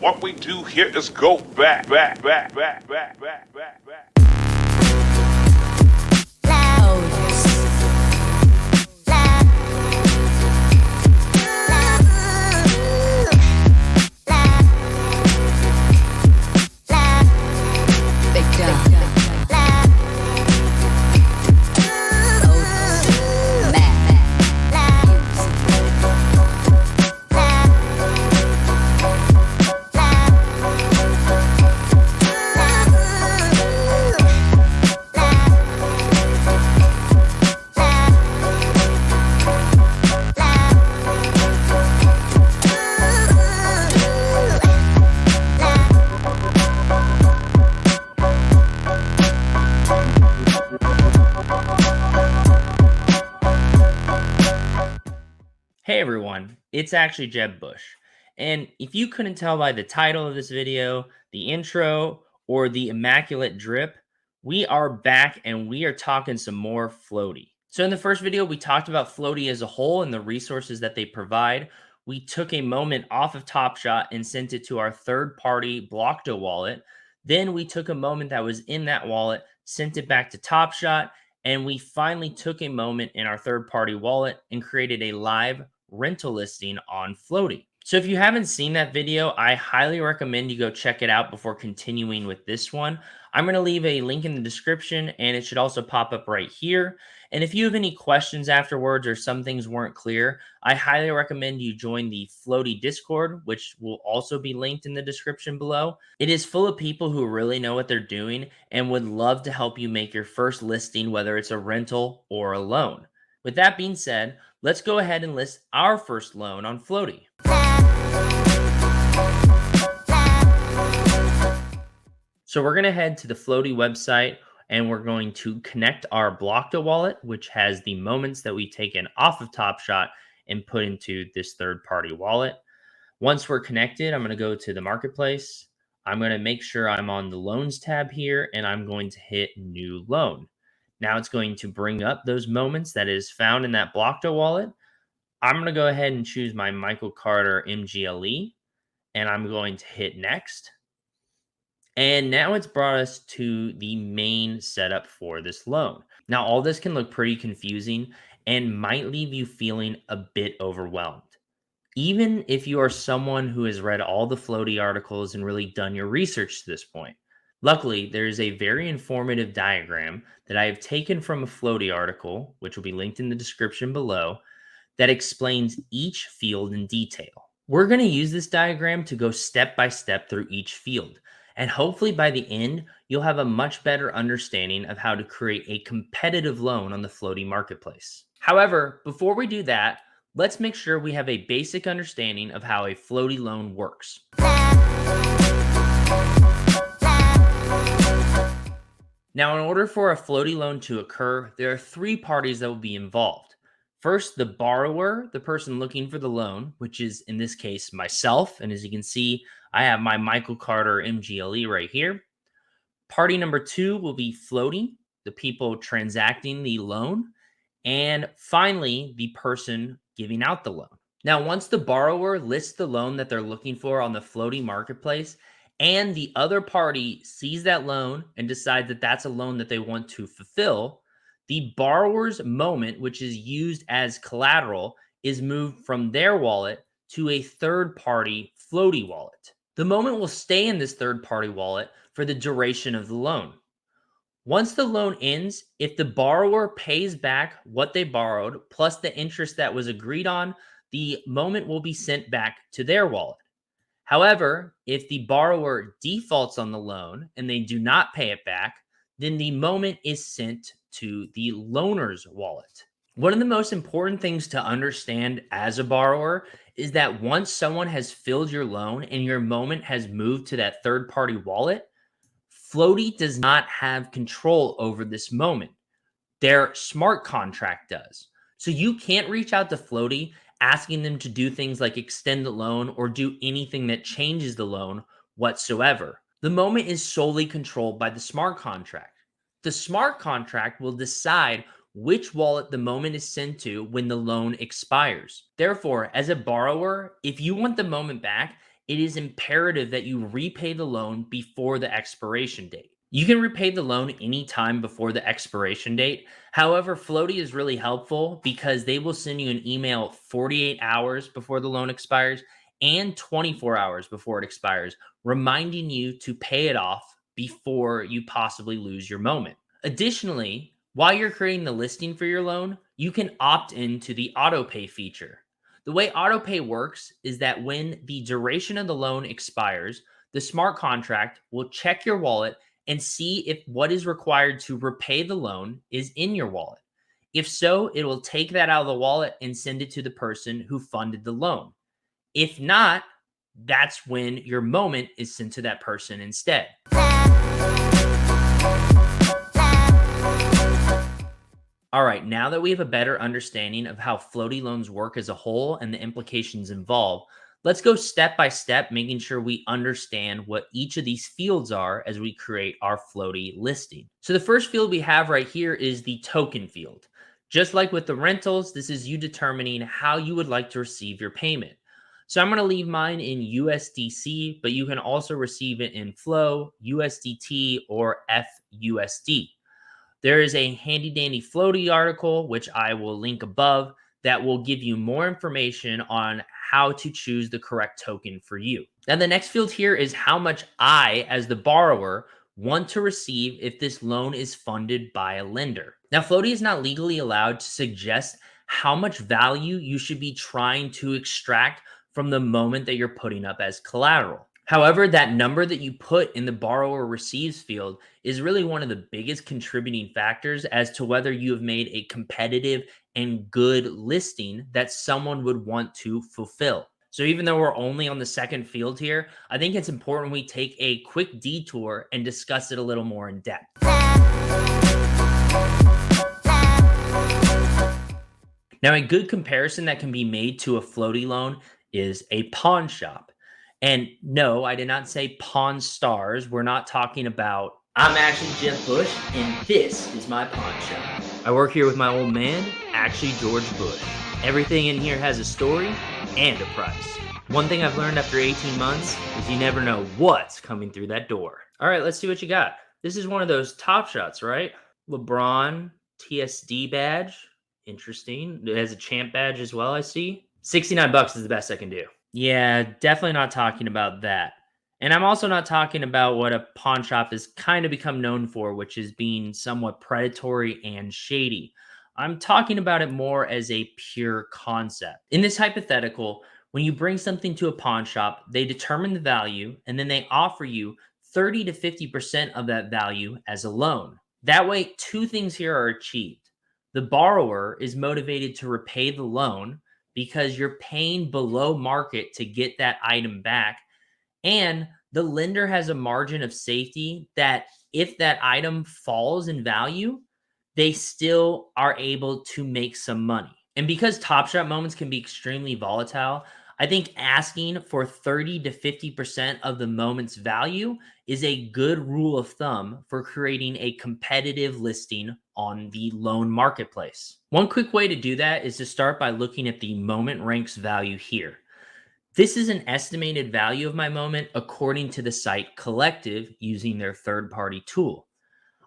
What we do here is go back. Hey everyone, it's actually Jeb Bush. And if you couldn't tell by the title of this video, the intro, or the immaculate drip, we are back and we are talking some more Flowty. So in the first video, we talked about Flowty as a whole and the resources that they provide. We took a moment off of Topshot and sent it to our third-party Blockdo wallet. Then we took a moment that was in that wallet, sent it back to Topshot, and we finally took a moment in our third-party wallet and created a live rental listing on Flowty. So if you haven't seen that video, I highly recommend you go check it out before continuing with this one. I'm going to leave a link in the description and it should also pop up right here. And if you have any questions afterwards or some things weren't clear, I highly recommend you join the Flowty Discord, which will also be linked in the description below. It is full of people who really know what they're doing and would love to help you make your first listing, whether it's a rental or a loan. With that being said, let's go ahead and list our first loan on Flowty. So we're going to head to the Flowty website and we're going to connect our Blockdo wallet, which has the moments that we've taken off of Topshot and put into this third-party wallet. Once we're connected, I'm going to go to the marketplace. I'm going to make sure I'm on the loans tab here and I'm going to hit new loan. Now it's going to bring up those moments that is found in that Blockdo wallet. I'm going to go ahead and choose my Michael Carter MGLE and I'm going to hit next. And now it's brought us to the main setup for this loan. Now, all this can look pretty confusing and might leave you feeling a bit overwhelmed. Even if you are someone who has read all the Flowty articles and really done your research to this point. Luckily, there is a very informative diagram that I have taken from a Flowty article, which will be linked in the description below, that explains each field in detail. We're going to use this diagram to go step by step through each field. And hopefully by the end, you'll have a much better understanding of how to create a competitive loan on the Flowty marketplace. However, before we do that, let's make sure we have a basic understanding of how a Flowty loan works. Now, in order for a Flowty loan to occur, there are three parties that will be involved. First, the borrower, the person looking for the loan, which is in this case myself. And as you can see, I have my Michael Carter MGLE right here. Party number two will be Flowty, the people transacting the loan. And finally, the person giving out the loan. Now, once the borrower lists the loan that they're looking for on the Flowty marketplace, and the other party sees that loan and decides that that's a loan that they want to fulfill, the borrower's moment, which is used as collateral, is moved from their wallet to a third-party Flowty wallet. The moment will stay in this third-party wallet for the duration of the loan. Once the loan ends, if the borrower pays back what they borrowed plus the interest that was agreed on, the moment will be sent back to their wallet. However, if the borrower defaults on the loan and they do not pay it back, then the moment is sent to the loaner's wallet. One of the most important things to understand as a borrower is that once someone has filled your loan and your moment has moved to that third-party wallet, Flowty does not have control over this moment. Their smart contract does. So you can't reach out to Flowty asking them to do things like extend the loan or do anything that changes the loan whatsoever. The moment is solely controlled by the smart contract. The smart contract will decide which wallet the moment is sent to when the loan expires. Therefore, as a borrower, if you want the moment back, it is imperative that you repay the loan before the expiration date. You can repay the loan anytime before the expiration date. However, Floaty is really helpful because they will send you an email 48 hours before the loan expires and 24 hours before it expires, reminding you to pay it off before you possibly lose your moment. Additionally, while you're creating the listing for your loan, you can opt into the autopay feature. The way autopay works is that when the duration of the loan expires, the smart contract will check your wallet and see if what is required to repay the loan is in your wallet. If so, it will take that out of the wallet and send it to the person who funded the loan. If not, that's when your moment is sent to that person instead. All right, now that we have a better understanding of how floaty loans work as a whole and the implications involved, let's go step by step, making sure we understand what each of these fields are as we create our floaty listing. So the first field we have right here is the token field. Just like with the rentals, this is you determining how you would like to receive your payment. So I'm going to leave mine in USDC, but you can also receive it in Flow, USDT, or FUSD. There is a handy dandy floaty article, which I will link above, that will give you more information on how to choose the correct token for you. Now, the next field here is how much I, as the borrower, want to receive if this loan is funded by a lender. Now, Floaty is not legally allowed to suggest how much value you should be trying to extract from the moment that you're putting up as collateral. However, that number that you put in the borrower receives field is really one of the biggest contributing factors as to whether you have made a competitive and good listing that someone would want to fulfill. So even though we're only on the second field here, I think it's important we take a quick detour and discuss it a little more in depth. Now, a good comparison that can be made to a floaty loan is a pawn shop. And no, I did not say Pawn Stars. We're not talking about, I'm actually Jeff Bush, and this is my pawn shop. I work here with my old man, actually George Bush. Everything in here has a story and a price. One thing I've learned after 18 months is you never know what's coming through that door. All right, let's see what you got. This is one of those top shots, right? LeBron TSD badge. Interesting. It has a champ badge as well, I see. 69 bucks is the best I can do. Yeah, definitely not talking about that. And I'm also not talking about what a pawn shop has kind of become known for, which is being somewhat predatory and shady. I'm talking about it more as a pure concept. In this hypothetical, when you bring something to a pawn shop, they determine the value and then they offer you 30 to 50% of that value as a loan. That way, two things here are achieved. The borrower is motivated to repay the loan because you're paying below market to get that item back. And the lender has a margin of safety that if that item falls in value, they still are able to make some money. And because Top Shot moments can be extremely volatile, I think asking for 30 to 50% of the moment's value is a good rule of thumb for creating a competitive listing on the loan marketplace. One quick way to do that is to start by looking at the moment ranks value here. This is an estimated value of my moment according to the site Collective using their third-party tool.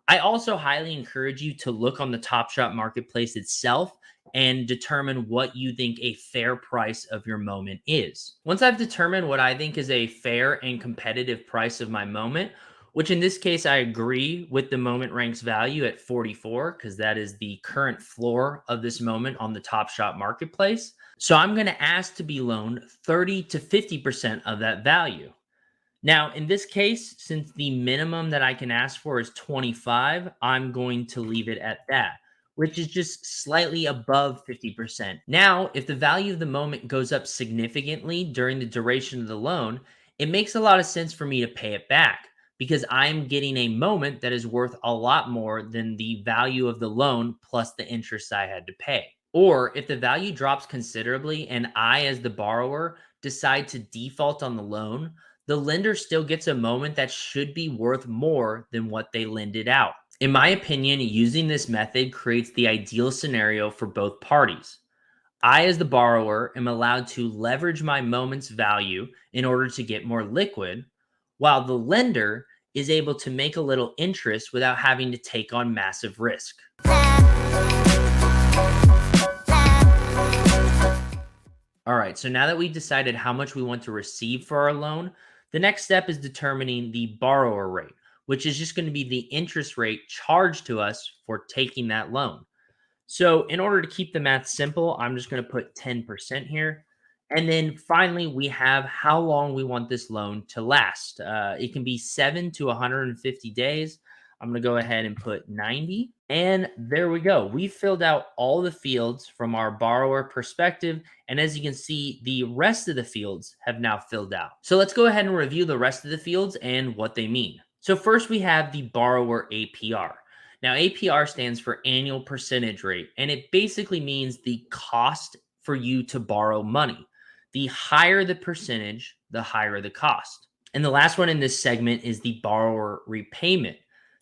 I also highly encourage you to look on the Top Shot marketplace itself and determine what you think a fair price of your moment is. Once I've determined what I think is a fair and competitive price of my moment, which in this case, I agree with the moment ranks value at 44, because that is the current floor of this moment on the Top Shot marketplace. So I'm going to ask to be loaned 30 to 50% of that value. Now, in this case, since the minimum that I can ask for is 25, I'm going to leave it at that, which is just slightly above 50%. Now, if the value of the moment goes up significantly during the duration of the loan, it makes a lot of sense for me to pay it back because I'm getting a moment that is worth a lot more than the value of the loan plus the interest I had to pay. Or if the value drops considerably and I, as the borrower, decide to default on the loan, the lender still gets a moment that should be worth more than what they lended out. In my opinion, using this method creates the ideal scenario for both parties. I, as the borrower, am allowed to leverage my moment's value in order to get more liquid, while the lender is able to make a little interest without having to take on massive risk. All right, so now that we've decided how much we want to receive for our loan, the next step is determining the borrower rate, which is just going to be the interest rate charged to us for taking that loan. So in order to keep the math simple, I'm just going to put 10% here. And then finally, we have how long we want this loan to last. It can be 7 to 150 days. I'm going to go ahead and put 90. And there we go. We filled out all the fields from our borrower perspective. And as you can see, the rest of the fields have now filled out. So let's go ahead and review the rest of the fields and what they mean. So first we have the borrower APR. Now, APR stands for annual percentage rate, and it basically means the cost for you to borrow money. The higher the percentage, the higher the cost. And the last one in this segment is the borrower repayment.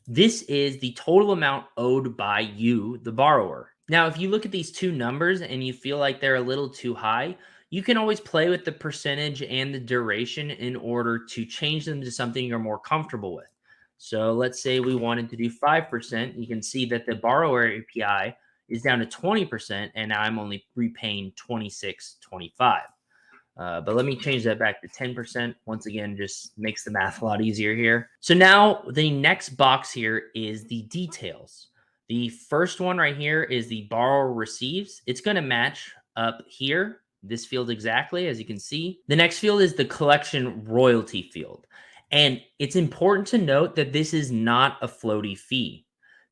This is the total amount owed by you, the borrower. Now, if you look at these two numbers and you feel like they're a little too high, you can always play with the percentage and the duration in order to change them to something you're more comfortable with. So let's say we wanted to do 5%. You can see that the borrower API is down to 20%, and now I'm only repaying 26.25. But let me change that back to 10%. Once again, just makes the math a lot easier here. So now the next box here is the details. The first one right here is the borrower receives. It's going to match up here, this field exactly, as you can see. The next field is the collection royalty field. And it's important to note that this is not a Flowty fee.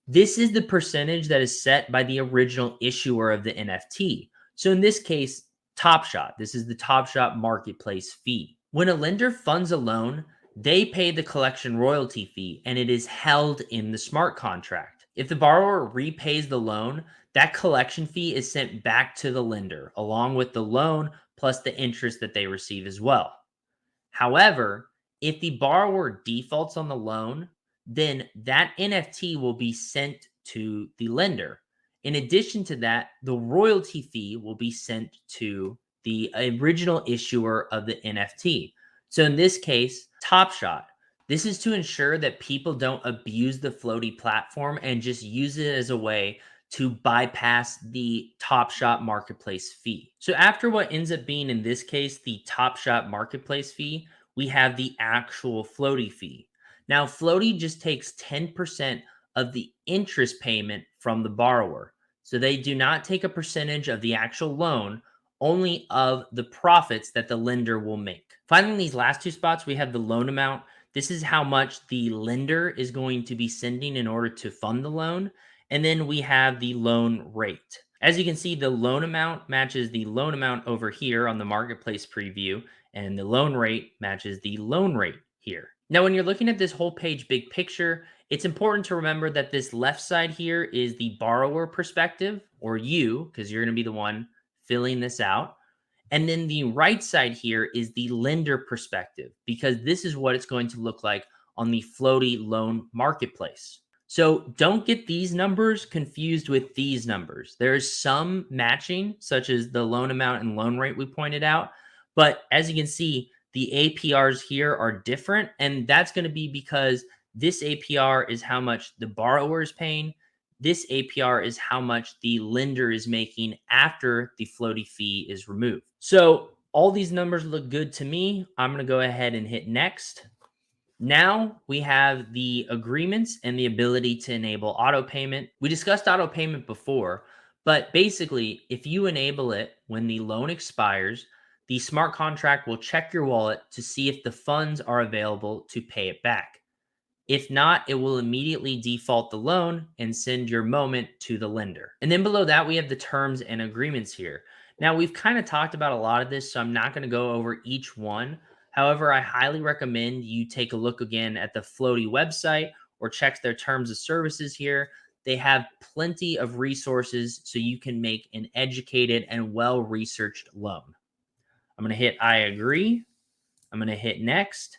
This is the percentage that is set by the original issuer of the NFT. So in this case, Topshot. This is the Topshot marketplace fee. When a lender funds a loan, they pay the collection royalty fee, and it is held in the smart contract. If the borrower repays the loan, that collection fee is sent back to the lender, along with the loan plus the interest that they receive as well. However, if the borrower defaults on the loan, then that NFT will be sent to the lender. In addition to that, the royalty fee will be sent to the original issuer of the NFT. So in this case, Topshot. This is to ensure that people don't abuse the Flowty platform and just use it as a way to bypass the Topshot marketplace fee. So after what ends up being, in this case, the Topshot marketplace fee, we have the actual Flowty fee. Now, Flowty just takes 10% of the interest payment from the borrower. So they do not take a percentage of the actual loan, only of the profits that the lender will make. Finally, in these last two spots, we have the loan amount. This is how much the lender is going to be sending in order to fund the loan. And then we have the loan rate. As you can see, the loan amount matches the loan amount over here on the marketplace preview, and the loan rate matches the loan rate here. Now, when you're looking at this whole page big picture, it's important to remember that this left side here is the borrower perspective, or you, because you're going to be the one filling this out. And then the right side here is the lender perspective, because this is what it's going to look like on the Flowty loan marketplace. So don't get these numbers confused with these numbers. There's some matching, such as the loan amount and loan rate we pointed out. But as you can see, the APRs here are different. And that's going to be because this APR is how much the borrower is paying. This APR is how much the lender is making after the Flowty fee is removed. So all these numbers look good to me. I'm going to go ahead and hit next. Now we have the agreements and the ability to enable auto payment. We discussed auto payment before, but basically, if you enable it when the loan expires, the smart contract will check your wallet to see if the funds are available to pay it back. If not, it will immediately default the loan and send your moment to the lender. And then below that, we have the terms and agreements here. Now, we've kind of talked about a lot of this, so I'm not going to go over each one. However, I highly recommend you take a look again at the Flowty website or check their terms of services here. They have plenty of resources so you can make an educated and well-researched loan. I'm going to hit I agree. I'm going to hit next.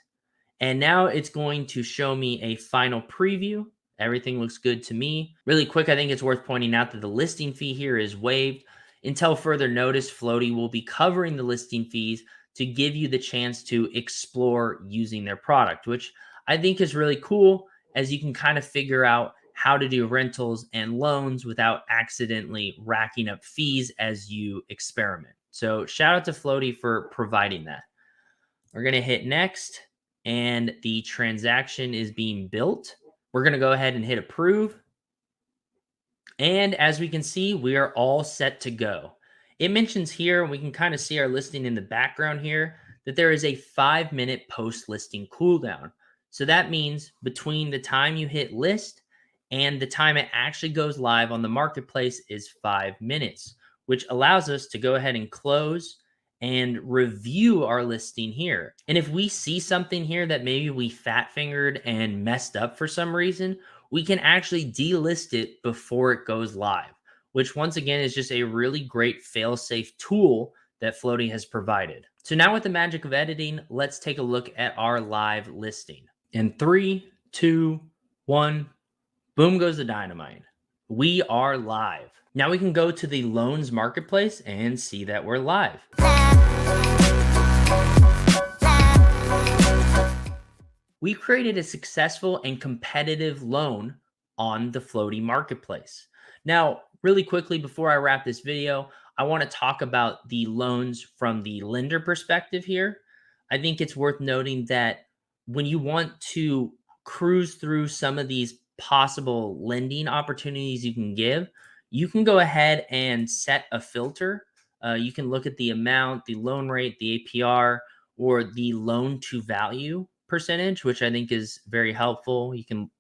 And now it's going to show me a final preview. Everything looks good to me. Really quick, I think it's worth pointing out that the listing fee here is waived. Until further notice, Flowty will be covering the listing fees to give you the chance to explore using their product, which I think is really cool, as you can kind of figure out how to do rentals and loans without accidentally racking up fees as you experiment. So shout out to Flowty for providing that. We're going to hit next, and the transaction is being built. We're going to go ahead and hit approve. And as we can see, we are all set to go. It mentions here, and we can kind of see our listing in the background here, that there is a 5-minute post listing cooldown. So that means between the time you hit list and the time it actually goes live on the marketplace is 5 minutes, which allows us to go ahead and close and review our listing here. And if we see something here that maybe we fat fingered and messed up for some reason, we can actually delist it before it goes live, which once again is just a really great fail-safe tool that Flowty has provided. So now with the magic of editing, let's take a look at our live listing. In 3, 2, 1, boom goes the dynamite. We are live. Now we can go to the loans marketplace and see that we're live. We created a successful and competitive loan on the Flowty marketplace. Now, really quickly before I wrap this video, I want to talk about the loans from the lender perspective here. I think it's worth noting that when you want to cruise through some of these possible lending opportunities you can give, you can go ahead and set a filter. You can look at the amount, the loan rate, the APR, or the loan to value percentage, which I think is very helpful. You can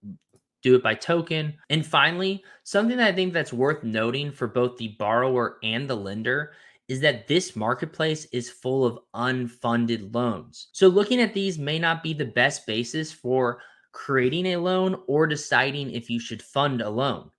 do it by token. And finally, something that I think that's worth noting for both the borrower and the lender is that this marketplace is full of unfunded loans. So looking at these may not be the best basis for creating a loan or deciding if you should fund a loan.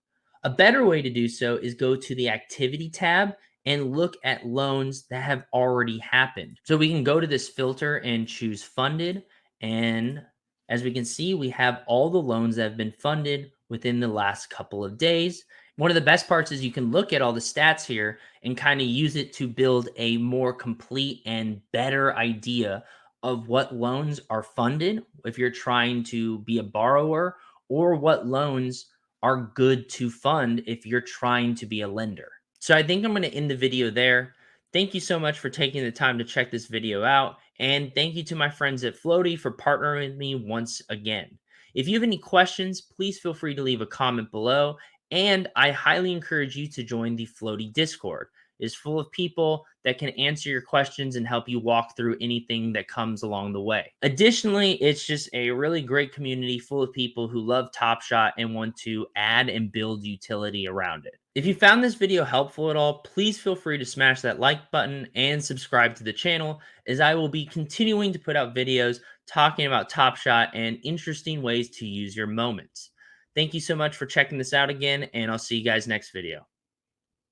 A better way to do so is go to the activity tab and look at loans that have already happened. So we can go to this filter and choose funded. And as we can see, we have all the loans that have been funded within the last couple of days. One of the best parts is you can look at all the stats here and kind of use it to build a more complete and better idea of what loans are funded if you're trying to be a borrower, or what loans are good to fund if you're trying to be a lender. So I think I'm going to end the video there. Thank you so much for taking the time to check this video out. And thank you to my friends at Flowty for partnering with me once again. If you have any questions, please feel free to leave a comment below. And I highly encourage you to join the Flowty Discord. It's full of people that can answer your questions and help you walk through anything that comes along the way. Additionally, it's just a really great community full of people who love Topshot and want to add and build utility around it. If you found this video helpful at all, please feel free to smash that like button and subscribe to the channel, as I will be continuing to put out videos talking about Topshot and interesting ways to use your moments. Thank you so much for checking this out again, and I'll see you guys next video.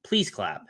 Please clap.